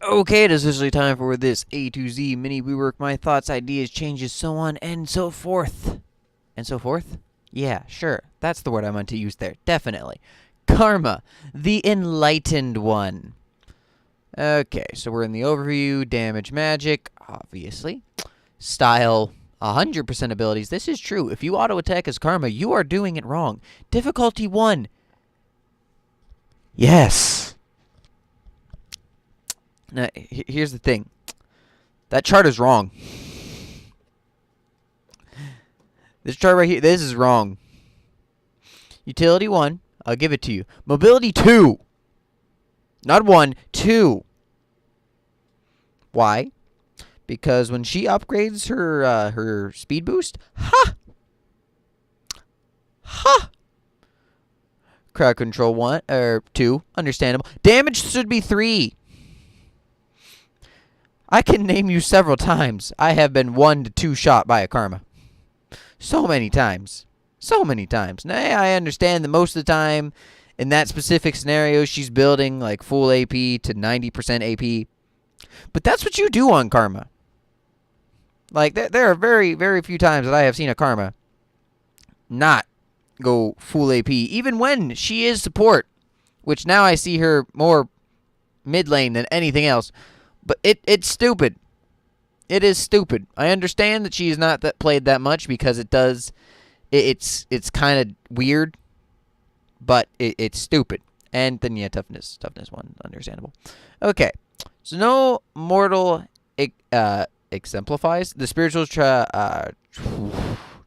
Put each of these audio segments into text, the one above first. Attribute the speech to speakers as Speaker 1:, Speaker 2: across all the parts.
Speaker 1: Okay, it is officially time for this A to Z mini rework. My thoughts, ideas, changes, so on and so forth. And so forth? Yeah, sure. That's the word I meant to use there. Definitely. Karma, the Enlightened One. Okay, so we're in the overview. Damage magic, obviously. Style, 100% abilities. This is true. If you auto attack as Karma, you are doing it wrong. Difficulty 1. Yes. Now, here's the thing. That chart is wrong. This chart right here, this is wrong. Utility 1, I'll give it to you. Mobility 2. Not 1, 2. Why? Because when she upgrades her speed boost, ha. Crowd control 1 or 2, understandable. Damage should be 3. I can name you several times I have been 1 to 2 shot by a Karma. So many times. So many times. Now, I understand that most of the time, in that specific scenario, she's building like full AP to 90% AP. But that's what you do on Karma. Like, there are very, very few times that I have seen a Karma not go full AP, even when she is support, which now I see her more mid lane than anything else. But it's stupid. It is stupid. I understand that she is not played that much because it does. It's kind of weird, but it's stupid. And then yeah, toughness 1, understandable. Okay, so no mortal exemplifies the spiritual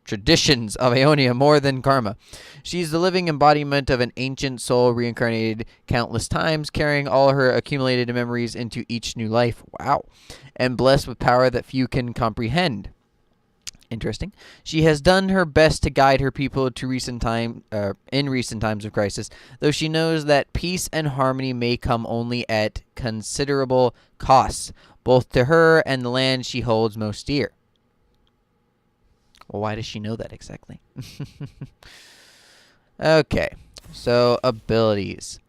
Speaker 1: traditions of Aeonia more than Karma. She's the living embodiment of an ancient soul reincarnated countless times, carrying all her accumulated memories into each new life. Wow. And blessed with power that few can comprehend. Interesting. She has done her best to guide her people to in recent times of crisis, though she knows that peace and harmony may come only at considerable costs, both to her and the land she holds most dear. Well, why does she know that exactly? Okay, so abilities.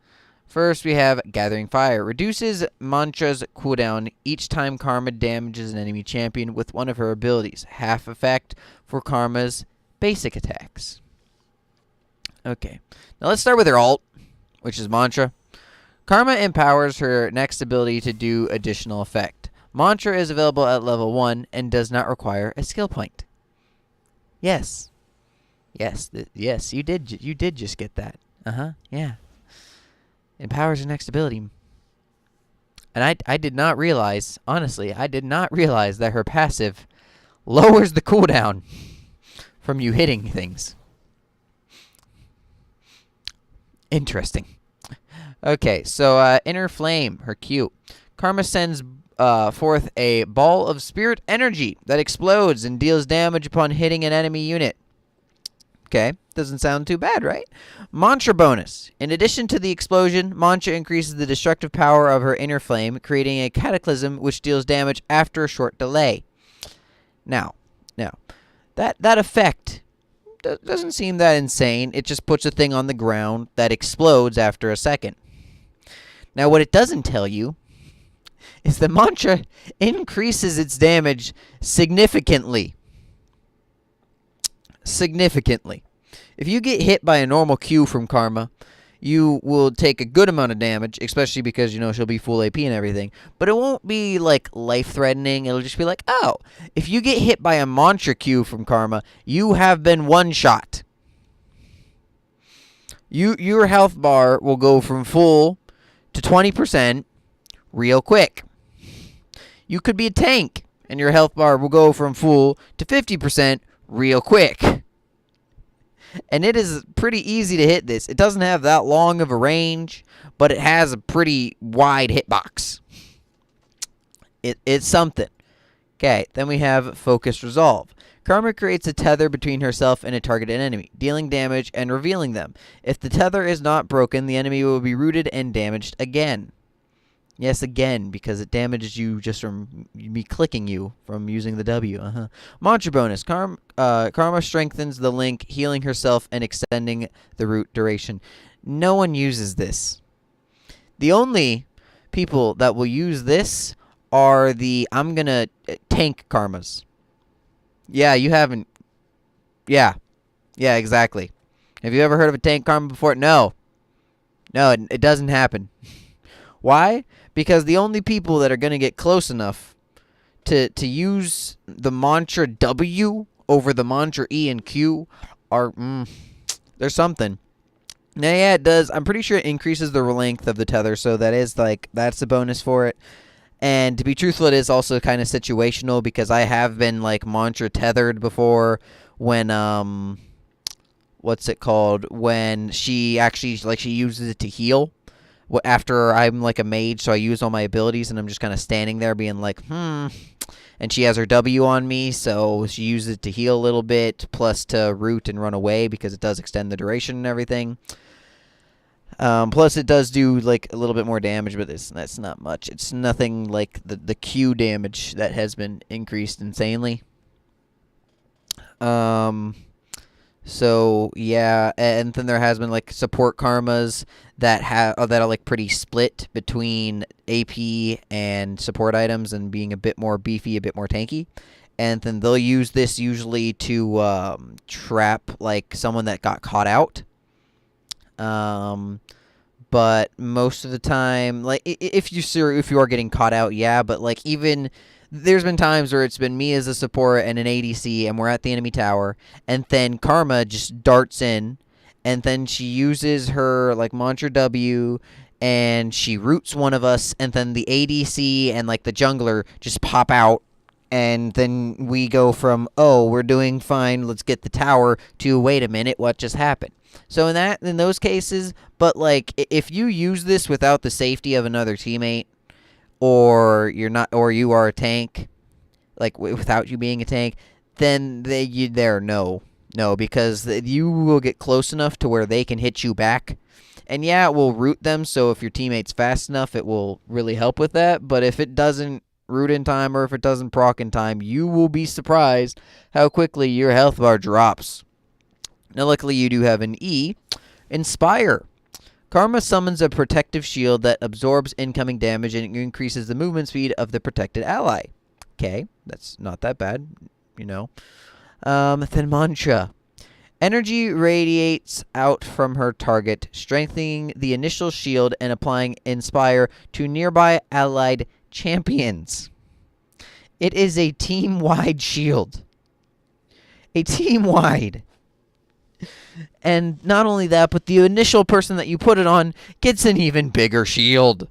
Speaker 1: First, we have Gathering Fire. Reduces Mantra's cooldown each time Karma damages an enemy champion with one of her abilities. Half effect for Karma's basic attacks. Okay, now let's start with her ult, which is Mantra. Karma empowers her next ability to do additional effect. Mantra is available at level 1 and does not require a skill point. Yes. Yes, you did just get that. Yeah. Empowers your next ability. And I did not realize, honestly, I did not realize that her passive lowers the cooldown from you hitting things. Interesting. Okay, so Inner Flame, her Q. Karma sends forth a ball of spirit energy that explodes and deals damage upon hitting an enemy unit. Okay, doesn't sound too bad, right? Mantra bonus. In addition to the explosion, Mantra increases the destructive power of her inner flame, creating a cataclysm which deals damage after a short delay. Now, that effect doesn't seem that insane. It just puts a thing on the ground that explodes after a second. Now, what it doesn't tell you is the Mantra increases its damage significantly. Significantly. If you get hit by a normal Q from Karma, you will take a good amount of damage, especially because, she'll be full AP and everything. But it won't be, like, life-threatening. It'll just be like, oh, if you get hit by a Mantra Q from Karma, you have been one-shot. Your health bar will go from full to 20% real quick. You could be a tank, and your health bar will go from full to 50% real quick. And it is pretty easy to hit this. It doesn't have that long of a range, but it has a pretty wide hitbox. It's something. Okay, then we have Focused Resolve. Karma creates a tether between herself and a targeted enemy, dealing damage and revealing them. If the tether is not broken, the enemy will be rooted and damaged again. Yes, again, because it damages you just from me clicking you from using the W. Mantra bonus. Karma strengthens the link, healing herself and extending the root duration. No one uses this. The only people that will use this are the I'm gonna tank karmas. Yeah, you haven't. Yeah, yeah, exactly. Have you ever heard of a tank karma before? No, no, it doesn't happen. Why? Because the only people that are gonna get close enough to use the mantra W over the mantra E and Q are there's something. Now, yeah, it does. I'm pretty sure it increases the length of the tether, so that's a bonus for it. And to be truthful, it is also kind of situational because I have been like mantra tethered before when what's it called, when she actually like she uses it to heal. After I'm like a mage, so I use all my abilities, and I'm just kind of standing there being like, and she has her W on me, so she uses it to heal a little bit, plus to root and run away because it does extend the duration and everything. Plus, it does do like a little bit more damage, but that's not much. It's nothing like the Q damage that has been increased insanely. So yeah, and then there has been like support karmas that are like pretty split between AP and support items, and being a bit more beefy, a bit more tanky. And then they'll use this usually to trap like someone that got caught out. But most of the time, like if you are getting caught out, yeah. But like even there's been times where it's been me as a support and an ADC, and we're at the enemy tower, and then Karma just darts in, and then she uses her like mantra W, and she roots one of us, and then the ADC and like the jungler just pop out. And then we go from, oh, we're doing fine, let's get the tower, to wait a minute, what just happened? So in those cases, but like if you use this without the safety of another teammate, or you are a tank, like without you being a tank, then no, because you will get close enough to where they can hit you back. And yeah, it will root them, so if your teammate's fast enough, it will really help with that. But if it doesn't root in time, or if it doesn't proc in time, you will be surprised how quickly your health bar drops. Now, luckily, you do have an E. Inspire. Karma summons a protective shield that absorbs incoming damage and increases the movement speed of the protected ally. Okay, that's not that bad, you know. Then Mantra. Energy radiates out from her target, strengthening the initial shield and applying Inspire to nearby allied champions. It is a team-wide shield. A team-wide. And not only that, but the initial person that you put it on gets an even bigger shield.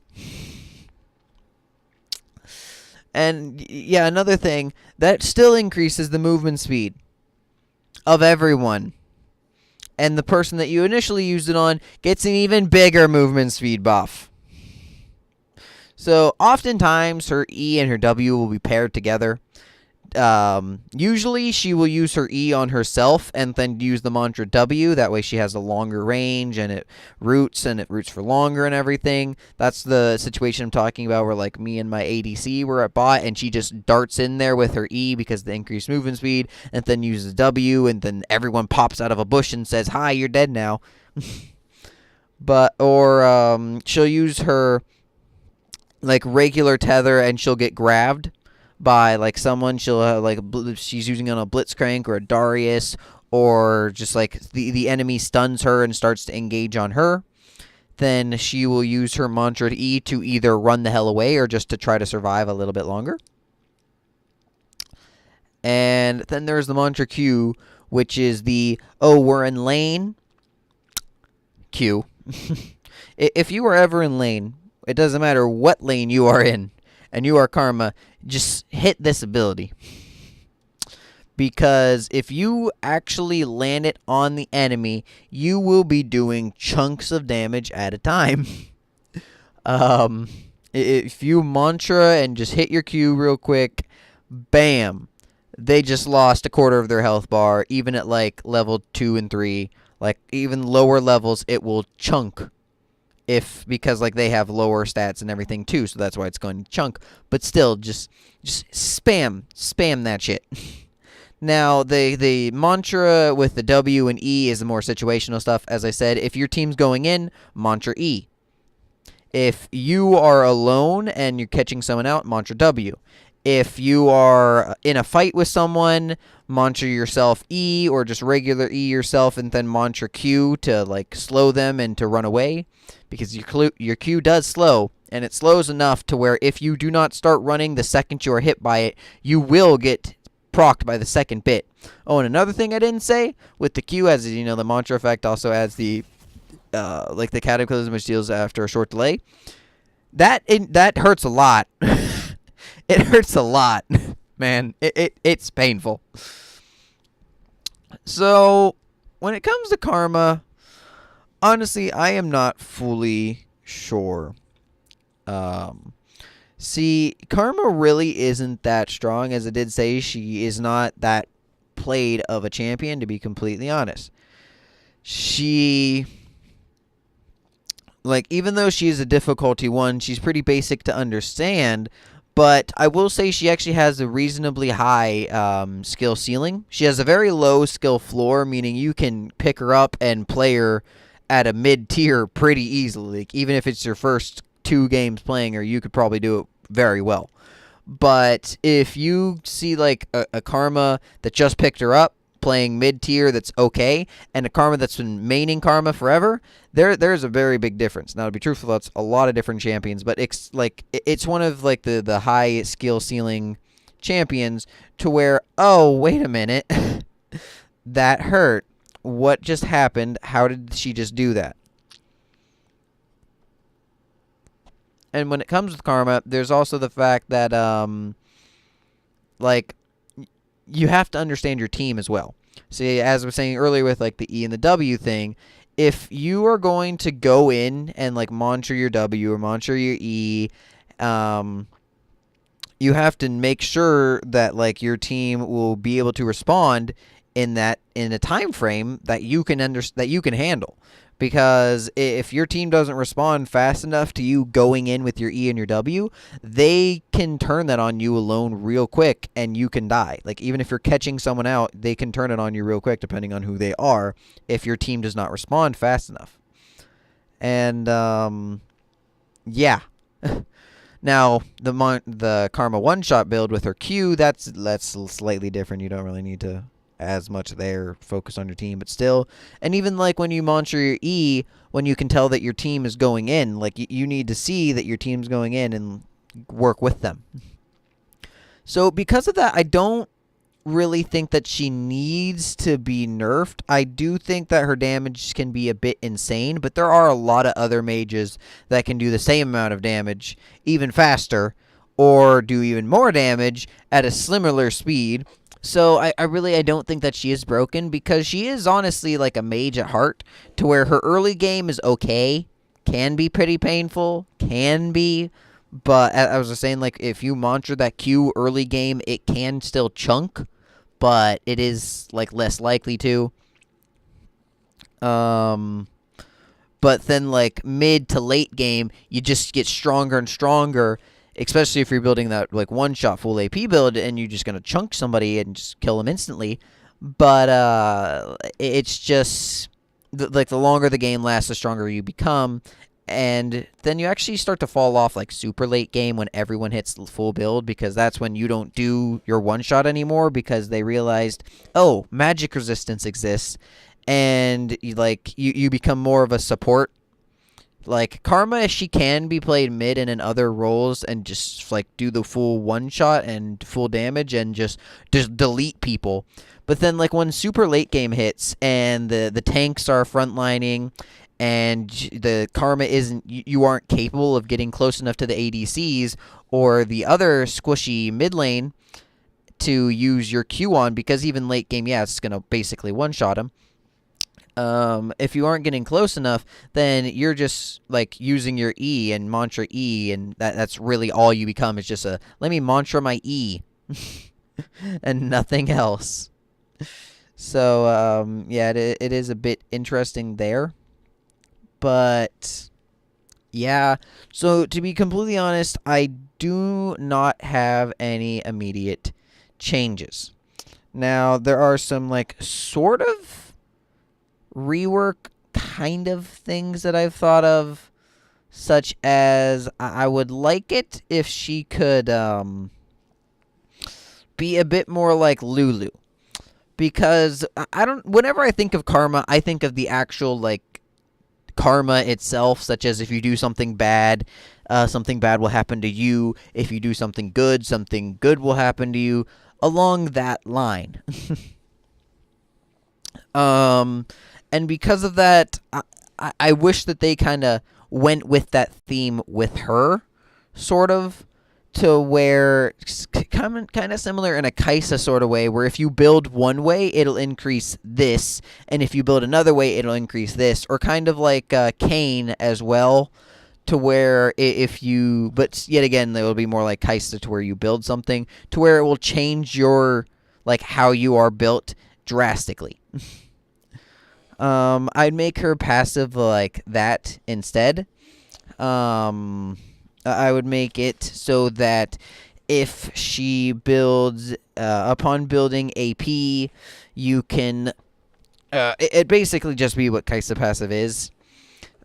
Speaker 1: And yeah, another thing, that still increases the movement speed of everyone. And the person that you initially used it on gets an even bigger movement speed buff. So oftentimes her E and her W will be paired together. Usually she will use her E on herself and then use the mantra W. That way she has a longer range and it roots for longer and everything. That's the situation I'm talking about where like me and my ADC were at bot and she just darts in there with her E because of the increased movement speed, and then uses W, and then everyone pops out of a bush and says, "Hi, you're dead now." Or she'll use her like regular tether and she'll get grabbed by like someone. She'll she's using on a Blitzcrank or a Darius, or just like the enemy stuns her and starts to engage on her. Then she will use her mantra E to either run the hell away or just to try to survive a little bit longer. And then there's the mantra Q, which is the, oh, we're in lane Q. If you are ever in lane, it doesn't matter what lane you are in, and you are Karma, just hit this ability. Because if you actually land it on the enemy, you will be doing chunks of damage at a time. If you mantra and just hit your Q real quick, bam, they just lost a quarter of their health bar. Even at like level 2 and 3, like even lower levels, it will chunk. Because like they have lower stats and everything too, so that's why it's going to chunk. But still, just spam that shit. Now, the mantra with the W and E is the more situational stuff. As I said, if your team's going in, mantra E. If you are alone and you're catching someone out, mantra W. If you are in a fight with someone, mantra yourself E, or just regular E yourself and then mantra Q to like slow them and to run away, because your Q does slow, and it slows enough to where if you do not start running the second you are hit by it, you will get procced by the second bit. Oh, and another thing I didn't say with the Q, as you know, the mantra effect also adds the like the cataclysm, which deals after a short delay. That hurts a lot. It hurts a lot, man. It's painful. So when it comes to karma, honestly, I am not fully sure. See, karma really isn't that strong. As I did say, she is not that played of a champion, to be completely honest. She, like, even though she's a difficulty one, she's pretty basic to understand. But I will say she actually has a reasonably high skill ceiling. She has a very low skill floor, meaning you can pick her up and play her at a mid-tier pretty easily. Like, even if it's your first 2 games playing her, you could probably do it very well. But if you see like a Karma that just picked her up playing mid-tier that's okay, and a Karma that's been maining Karma forever, there's a very big difference. Now, to be truthful, that's a lot of different champions, but it's like it's one of like the high skill ceiling champions to where, oh, wait a minute, that hurt. What just happened? How did she just do that? And when it comes with Karma, there's also the fact that like you have to understand your team as well. See, as I was saying earlier with like the E and the W thing, if you are going to go in and like mantra your W or mantra your E, you have to make sure that like your team will be able to respond in a time frame that you can handle. Because if your team doesn't respond fast enough to you going in with your E and your W, they can turn that on you alone real quick and you can die. Like, even if you're catching someone out, they can turn it on you real quick depending on who they are if your team does not respond fast enough. And, yeah. Now, the Karma one-shot build with her Q, that's slightly different. You don't really need to as much there, focus on your team, but still. And even like when you mantra your E, when you can tell that your team is going in, like you need to see that your team's going in and work with them. So because of that, I don't really think that she needs to be nerfed. I do think that her damage can be a bit insane, but there are a lot of other mages that can do the same amount of damage even faster, or do even more damage at a similar speed. So I don't think that she is broken, because she is honestly like a mage at heart, to where her early game is okay, can be pretty painful, but as I was just saying, like if you mantra that Q early game, it can still chunk, but it is like less likely to. But then like mid to late game, you just get stronger and stronger. Especially if you're building that like one-shot full AP build and you're just going to chunk somebody and just kill them instantly. But it's just like the longer the game lasts, the stronger you become. And then you actually start to fall off like super late game when everyone hits full build, because that's when you don't do your one-shot anymore, because they realized, oh, magic resistance exists. And you become more of a support. Like, Karma, she can be played mid and in other roles and just, like, do the full one-shot and full damage and just delete people. But then, like, when super late game hits and the tanks are frontlining and the Karma you aren't capable of getting close enough to the ADCs or the other squishy mid lane to use your Q on, because even late game, yeah, it's going to basically one-shot them. If you aren't getting close enough, then you're just like using your E and mantra E, and that's really all you become. It's just let me mantra my E and nothing else. So yeah, it is a bit interesting there, but yeah. So to be completely honest, I do not have any immediate changes. Now there are some like sort of rework kind of things that I've thought of, such as I would like it if she could be a bit more like Lulu. Because I don't. Whenever I think of karma, I think of the actual like karma itself, such as if you do something bad will happen to you. If you do something good will happen to you. Along that line. And because of that, I wish that they kind of went with that theme with her, sort of, to where kind of similar in a Kaisa sort of way, where if you build one way, it'll increase this, and if you build another way, it'll increase this, or kind of like Cain as well, to where if you, but yet again, it will be more like Kaisa, to where you build something, to where it will change your, like, how you are built drastically. I'd make her passive like that instead. I would make it so that if she builds, upon building AP, you can, it basically just be what Kaisa passive is.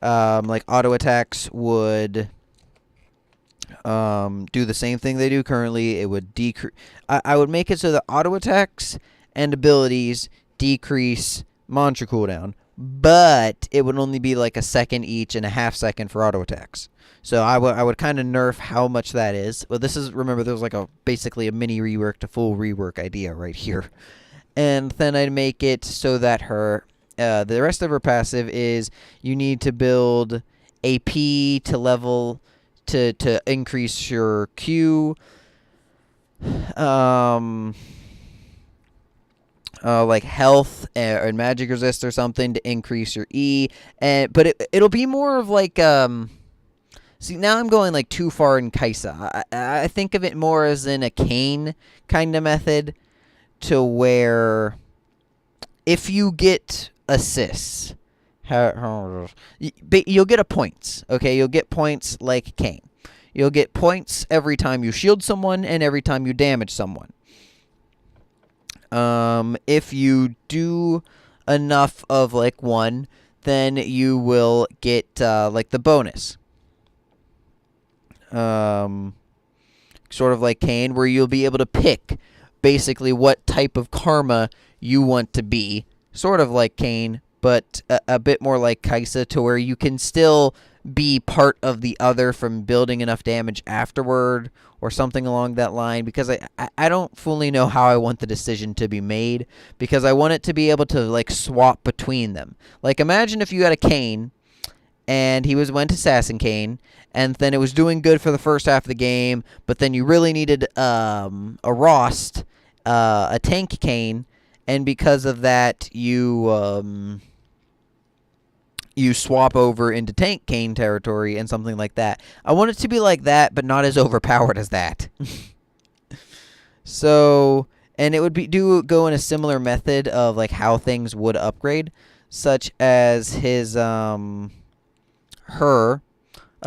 Speaker 1: Like auto attacks would do the same thing they do currently. It would decrease. I would make it so that auto attacks and abilities decrease mantra cooldown, but it would only be like a second each and a half second for auto attacks. So I would kind of nerf how much that is. Well, this is, remember, there's like basically a mini rework to full rework idea right here. And then I'd make it so that the rest of her passive is you need to build AP to level to increase your Q. Like health and magic resist or something to increase your E. But it'll be more of like see, now I'm going like too far in Kaisa. I think of it more as in a Cain kind of method, to where if you get assists, you'll get a points. Okay, you'll get points like Cain. You'll get points every time you shield someone and every time you damage someone. If you do enough of like one, then you will get like the bonus. Sort of like Cain, where you'll be able to pick basically what type of karma you want to be. Sort of like Cain, but a bit more like Kaisa, to where you can still be part of the other from building enough damage afterward, or something along that line, because I don't fully know how I want the decision to be made, because I want it to be able to like swap between them. Like, imagine if you had a Cain and he went Assassin Cain, and then it was doing good for the first half of the game, but then you really needed a Rost, a tank Cain, and because of that you swap over into tank Cain territory and something like that. I want it to be like that, but not as overpowered as that. So, and it would go in a similar method of like how things would upgrade, such as his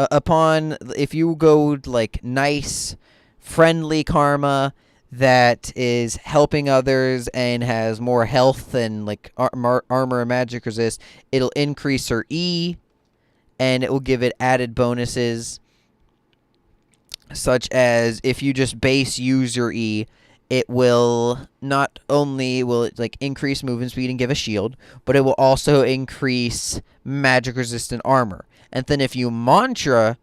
Speaker 1: if you go like nice, friendly karma that is helping others and has more health and like armor and magic resist, it'll increase her E, and it will give it added bonuses, such as if you just base use your E, it will not only will it like increase movement speed and give a shield, but it will also increase magic resistant armor. And then if you mantra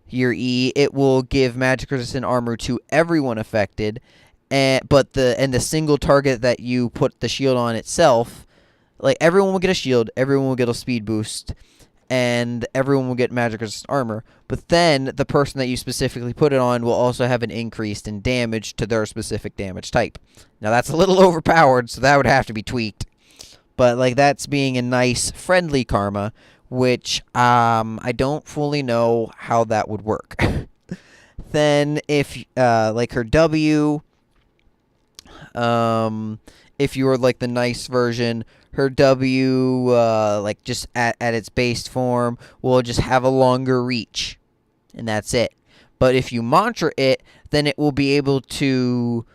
Speaker 1: your E, it will give magic resistant armor to everyone affected. But the single target that you put the shield on itself, like, everyone will get a shield, everyone will get a speed boost, and everyone will get magic resistant armor. But then the person that you specifically put it on will also have an increase in damage to their specific damage type. Now that's a little overpowered, so that would have to be tweaked. But like, that's being a nice, friendly karma, which I don't fully know how that would work. Then if like her W, if you were like the nice version, her W, like just at its base form, will just have a longer reach, and that's it. But if you mantra it, then it will be able to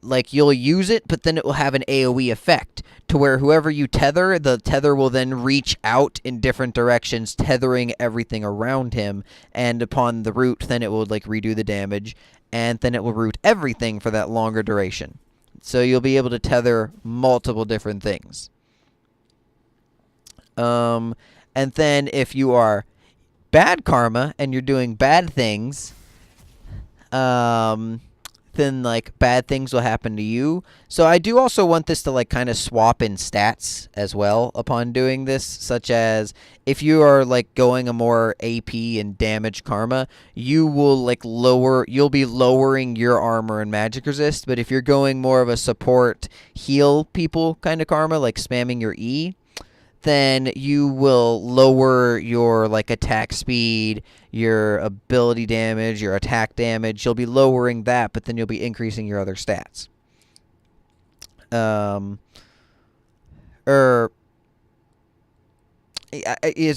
Speaker 1: like you'll use it, but then it will have an AoE effect to where whoever you tether, the tether will then reach out in different directions, tethering everything around him, and upon the root, then it will like redo the damage, and then it will root everything for that longer duration. So you'll be able to tether multiple different things. And then if you are bad karma and you're doing bad things, then like bad things will happen to you. So I do also want this to like kind of swap in stats as well upon doing this, such as if you are like going a more AP and damage karma, you will like you'll be lowering your armor and magic resist. But if you're going more of a support heal people kind of karma, like spamming your E, then you will lower your like attack speed, your ability damage, your attack damage. You'll be lowering that, but then you'll be increasing your other stats. As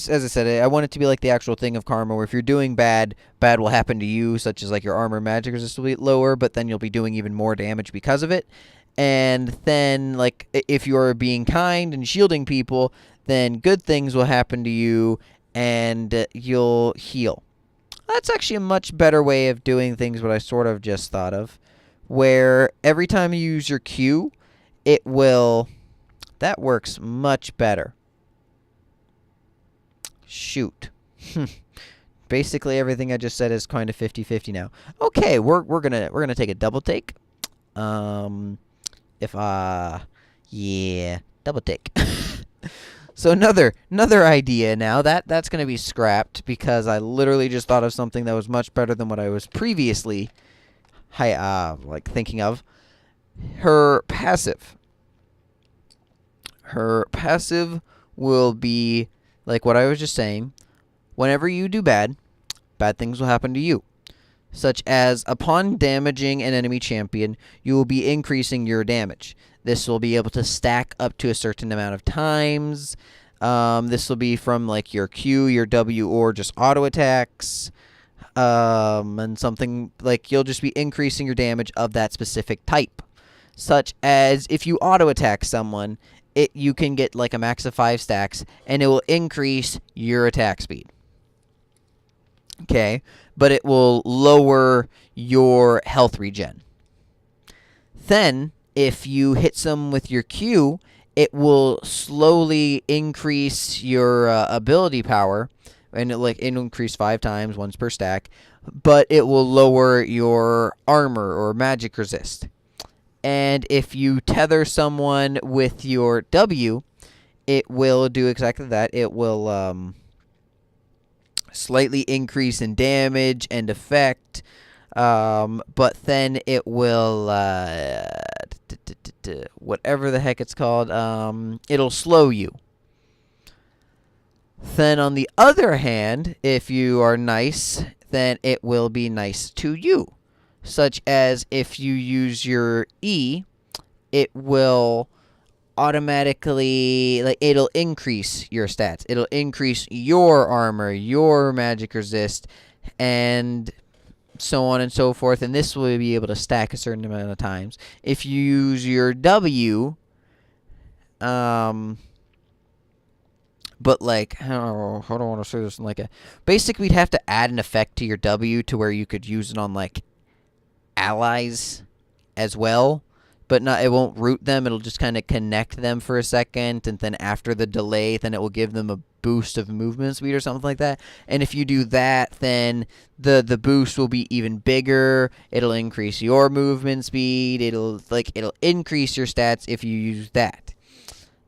Speaker 1: I said, I want it to be like the actual thing of karma, where if you're doing bad, bad will happen to you, such as like your armor and magic resist will be lower, but then you'll be doing even more damage because of it. And then, like, if you're being kind and shielding people, then good things will happen to you, and you'll heal. That's actually a much better way of doing things, what I sort of just thought of, where every time you use your Q, it will... That works much better. Shoot. Basically, everything I just said is kind of 50-50 now. Okay, we're gonna take a double take. Yeah, double take. So another idea now that's gonna be scrapped because I literally just thought of something that was much better than what I was previously like thinking of. Her passive will be like what I was just saying. Whenever you do bad, bad things will happen to you. Such as, upon damaging an enemy champion, you will be increasing your damage. This will be able to stack up to a certain amount of times. This will be from like your Q, your W, or just auto attacks. And something like you'll just be increasing your damage of that specific type. Such as if you auto attack someone, you can get like a max of 5 stacks, and it will increase your attack speed. Okay, but it will lower your health regen. Then, if you hit some with your Q, it will slowly increase your ability power, and it'll increase 5 times, once per stack, but it will lower your armor or magic resist. And if you tether someone with your W, it will do exactly that. It will slightly increase in damage and effect, but then it will whatever the heck it's called, it'll slow you. Then on the other hand, if you are nice, then it will be nice to you. Such as if you use your E, it will automatically, like, it'll increase your stats. It'll increase your armor, your magic resist, and so on and so forth. And this will be able to stack a certain amount of times. If you use your W, but like, how do I want to say this in like a... Basically, we'd have to add an effect to your W to where you could use it on like allies as well, but not, it won't root them. It'll just kind of connect them for a second, and then after the delay, then it will give them a boost of movement speed or something like that. And if you do that, then the boost will be even bigger. It'll increase your movement speed. It'll increase your stats if you use that.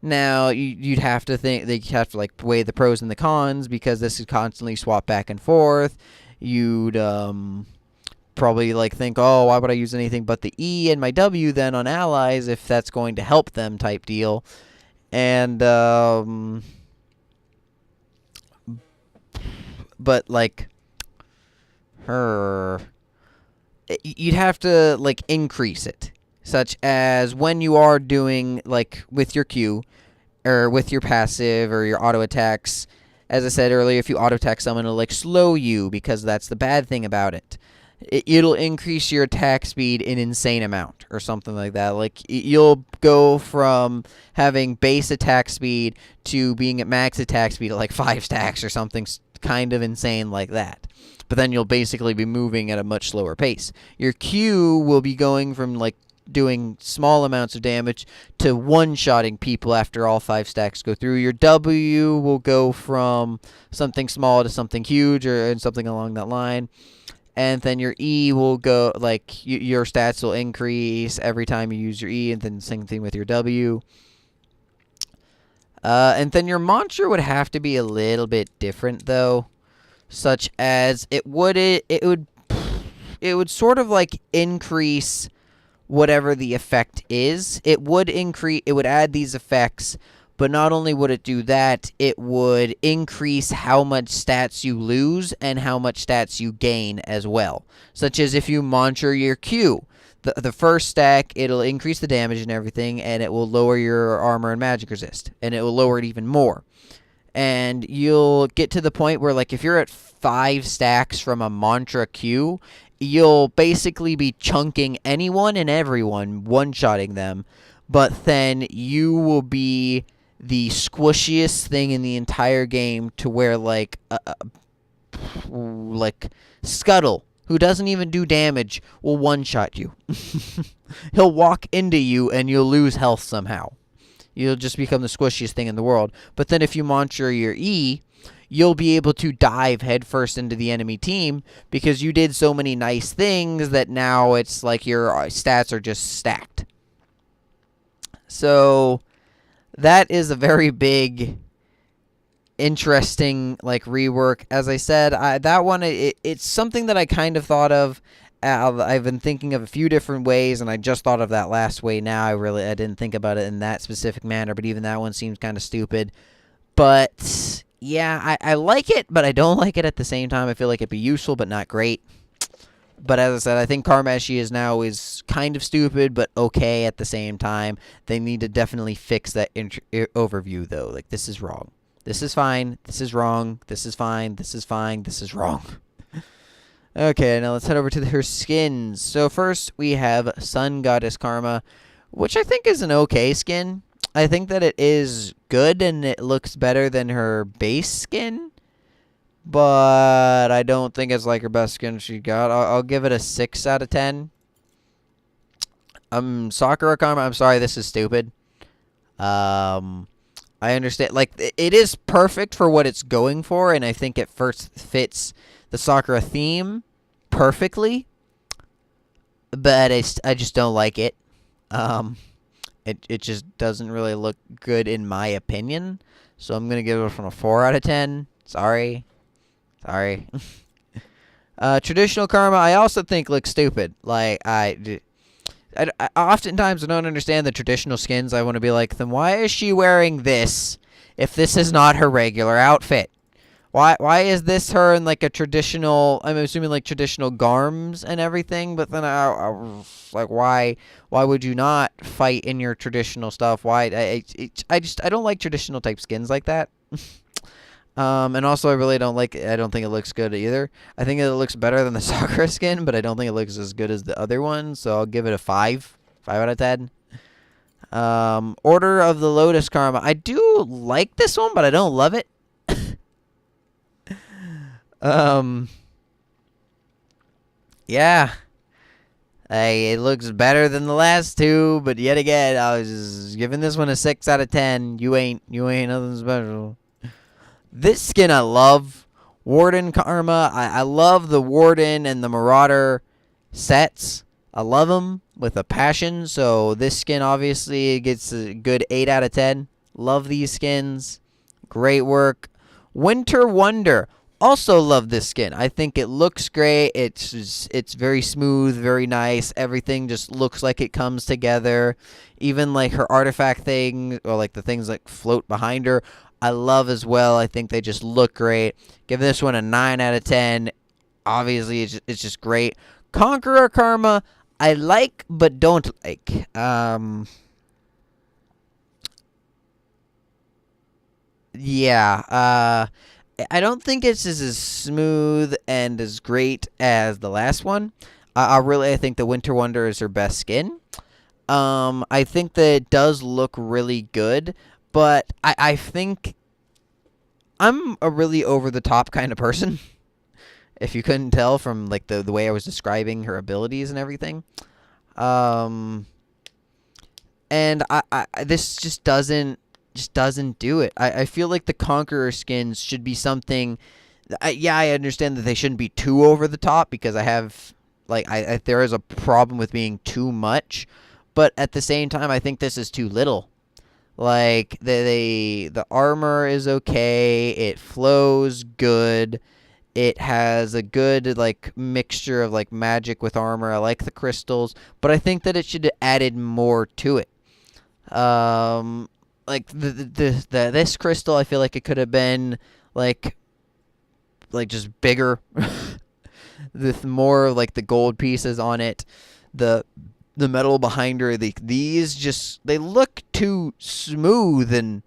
Speaker 1: Now you'd have to think that you have to like weigh the pros and the cons, because this is constantly swap back and forth. You'd probably like think, oh, why would I use anything but the E and my W then on allies if that's going to help them type deal. And but like you'd have to like increase it, such as when you are doing like with your Q or with your passive or your auto attacks. As I said earlier, if you auto attack someone, it'll like slow you, because that's the bad thing about it. it'll increase your attack speed an insane amount or something like that. Like, you'll go from having base attack speed to being at max attack speed at like 5 stacks or something kind of insane like that. But then you'll basically be moving at a much slower pace. Your Q will be going from like doing small amounts of damage to one-shotting people after all 5 stacks go through. Your W will go from something small to something huge or something along that line. And then your E will go, like, your stats will increase every time you use your E, and then same thing with your W. And then your mantra would have to be a little bit different, though, such as it would sort of like increase whatever the effect is. It would add these effects, but not only would it do that, it would increase how much stats you lose and how much stats you gain as well. Such as if you mantra your Q, the first stack, it'll increase the damage and everything, and it will lower your armor and magic resist, and it will lower it even more. And you'll get to the point where, like, if you're at 5 stacks from a mantra Q, you'll basically be chunking anyone and everyone, one-shotting them, but then you will be the squishiest thing in the entire game to where, like Scuttle, who doesn't even do damage, will one-shot you. He'll walk into you and you'll lose health somehow. You'll just become the squishiest thing in the world. But then if you mantra your E, you'll be able to dive headfirst into the enemy team because you did so many nice things that now it's like your stats are just stacked. So that is a very big, interesting, like, rework. As I said, that one, it's something that I kind of thought of. I've been thinking of a few different ways, and I just thought of that last way now. I didn't think about it in that specific manner, but even that one seems kind of stupid. But yeah, I like it, but I don't like it at the same time. I feel like it'd be useful, but not great. But as I said, I think Karma as she is now is kind of stupid, but okay at the same time. They need to definitely fix that overview, though. Like, this is wrong. This is fine. This is wrong. This is fine. This is fine. This is wrong. Okay, now let's head over to her skins. So first, we have Sun Goddess Karma, which I think is an okay skin. I think that it is good, and it looks better than her base skin. But I don't think it's like her best skin she got. I'll give it a 6 out of 10. Sakura Karma, I'm sorry, this is stupid. I understand. Like, it is perfect for what it's going for, and I think it first fits the Sakura theme perfectly. But I just don't like it. It just doesn't really look good in my opinion. So I'm going to give it from a 4 out of 10. Sorry. Traditional Karma, I also think looks stupid. Like, I oftentimes I don't understand the traditional skins. I want to be like, then why is she wearing this if this is not her regular outfit? Why is this her in like a traditional, I'm assuming like traditional garms and everything, but then I was like, why would you not fight in your traditional stuff? Why I don't like traditional type skins like that. And also I don't think it looks good either. I think it looks better than the Sakura skin, but I don't think it looks as good as the other one, so I'll give it a 5 out of 10. Order of the Lotus Karma. I do like this one, but I don't love it. Yeah. It looks better than the last two, but yet again, I was just giving this one a 6 out of 10. You ain't nothing special. This skin I love. Warden Karma. I love the Warden and the Marauder sets. I love them with a passion, so this skin obviously gets a good 8 out of 10. Love these skins. Great work. Winter Wonder. Also love this skin. I think it looks great. It's very smooth, very nice. Everything just looks like it comes together. Even like her artifact thing, or like the things like float behind her, I love as well. I think they just look great. Give this one a 9 out of 10. Obviously, it's just great. Conqueror Karma, I like but don't like. Yeah. I don't think it's as smooth and as great as the last one. I think the Winter Wonder is her best skin. I think that it does look really good, but I think I'm a really over the top kind of person. If you couldn't tell from like the way I was describing her abilities and everything. Um, and this just doesn't do it. I feel like the Conqueror skins should be something. Yeah, I understand that they shouldn't be too over the top because I have there is a problem with being too much, but at the same time, I think this is too little. Like the armor is okay. It flows good. It has a good like mixture of like magic with armor. I like the crystals, but I think that it should have added more to it. Um, like this crystal, I feel like it could have been like just bigger, with more of like the gold pieces on it. The the metal behind her. These just they look too smooth and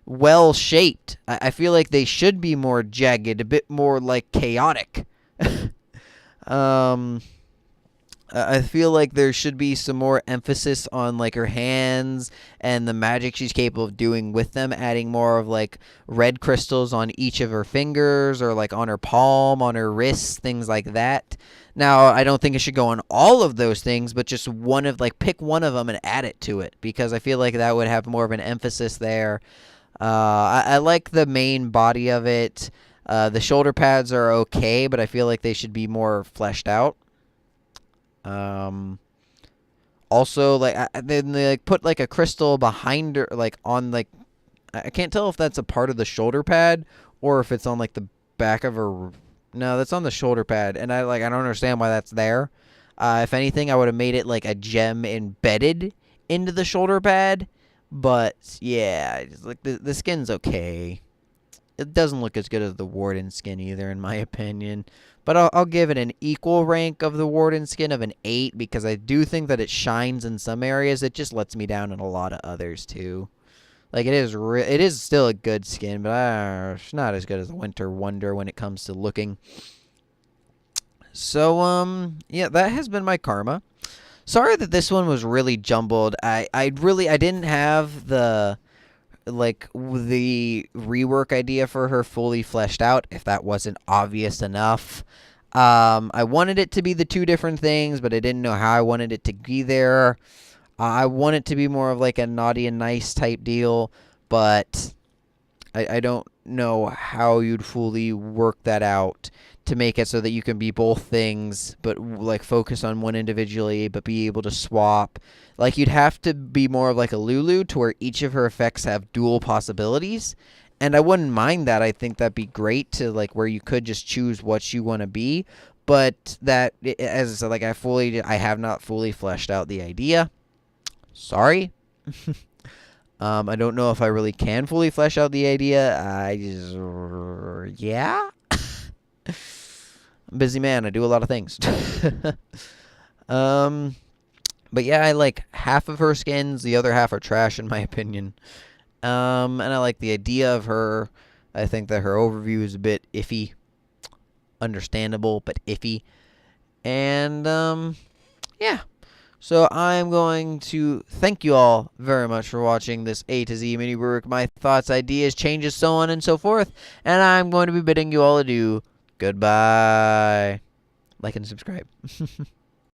Speaker 1: well shaped. I feel like they should be more jagged, a bit more like chaotic. um, I feel like there should be some more emphasis on like her hands and the magic she's capable of doing with them, adding more of like red crystals on each of her fingers or like on her palm, on her wrists, things like that. Now, I don't think it should go on all of those things, but just one of like pick one of them and add it to it because I feel like that would have more of an emphasis there. I like the main body of it. The shoulder pads are okay, but I feel like they should be more fleshed out. Um, Also, like then they like put like a crystal behind her, like on like I can't tell if that's a part of the shoulder pad or if it's on like the back of her. No, that's on the shoulder pad, and I don't understand why that's there. If anything, I would have made it like a gem embedded into the shoulder pad. But yeah, just, like the skin's okay. It doesn't look as good as the Warden skin either, in my opinion. But I'll give it an equal rank of the Warden skin of an 8 because I do think that it shines in some areas. It just lets me down in a lot of others too. Like it is still a good skin, but it's not as good as the Winter Wonder when it comes to looking. So yeah, that has been my karma. Sorry that this one was really jumbled. I didn't have the rework idea for her fully fleshed out, if that wasn't obvious enough. I wanted it to be the two different things, but I didn't know how I wanted it to be there. I want it to be more of like a naughty and nice type deal, but I don't know how you'd fully work that out to make it so that you can be both things, but like focus on one individually, but be able to swap. Like you'd have to be more of like a Lulu to where each of her effects have dual possibilities. And I wouldn't mind that. I think that'd be great to like where you could just choose what you want to be. But that, as I said, like I have not fully fleshed out the idea. Sorry. I don't know if I really can fully flesh out the idea. Yeah. I'm a busy man. I do a lot of things. But yeah, I like half of her skins. The other half are trash in my opinion. And I like the idea of her. I think that her overview is a bit iffy. Understandable, but iffy. And, yeah. So I'm going to thank you all very much for watching this A to Z mini work. My thoughts, ideas, changes, so on and so forth. And I'm going to be bidding you all adieu. Goodbye. Like and subscribe.